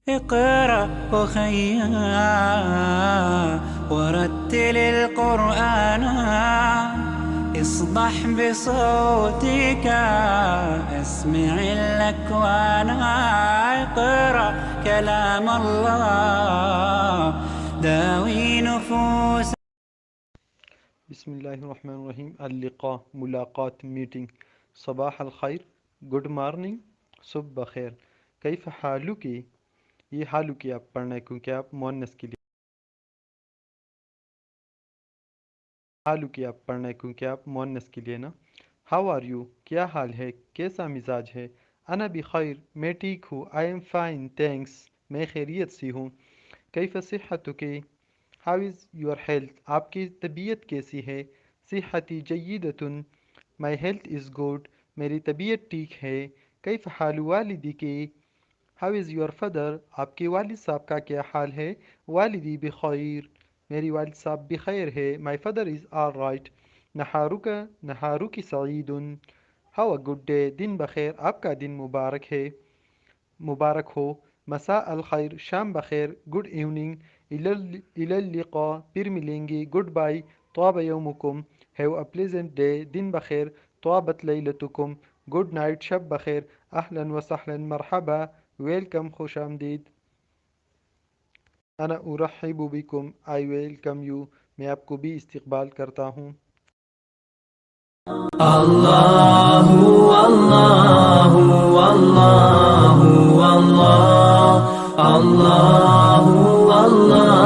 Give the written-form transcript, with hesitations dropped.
اقرأ أخيا ورتل القرآن اصدح بصوتك اسمع الأكوان اقرأ كلام الله داوي نفوس. بسم اللہ الرحمن الرحیم. اللقاء ملاقات میٹنگ. صباح الخیر گڈ مارننگ صبح بخیر. کیف حالک یہ حالک آپ پڑھنا ہے کیونکہ آپ مؤنث کے لیے حالک آپ پڑھنا ہے کیونکہ آپ مؤنث کے لیے نا. ہاؤ آر یو کیا حال ہے کیسا مزاج ہے. انا بخیر میں ٹھیک ہوں. آئی ایم فائن تھینکس میں خیریت سے ہوں. کیف صحتک ہاؤ از یور ہیلتھ آپ کی طبیعت کیسی ہے. صحتی جیدۃ مائی ہیلتھ از گڈ میری طبیعت ٹھیک ہے. کیف حال والدک ہاؤ از یور فادر آپ کے والد صاحب کا کیا حال ہے. والدی بخیر میری والد صاحب بخیر ہے. My father is all right. نہارک سعید ہاؤ اے گڈ ڈے دن بخیر آپ کا دن مبارک ہو. مساء الخیر شام بخیر گڈ ایوننگ. الی اللقاء پھر ملیں گے. گڈ بائی طاب یومکم ہیو اے پلیزنٹ ڈے دن بخیر. طابت لیلتکم گڈ نائٹ شب بخیر. اہلا و سہلا مرحبا ویلکم خوش آمدید. انا ارحب بکم آئی ویلکم یو میں آپ کو بھی استقبال کرتا ہوں. اللہ اللہ اللہ اللہ اللہ اللہ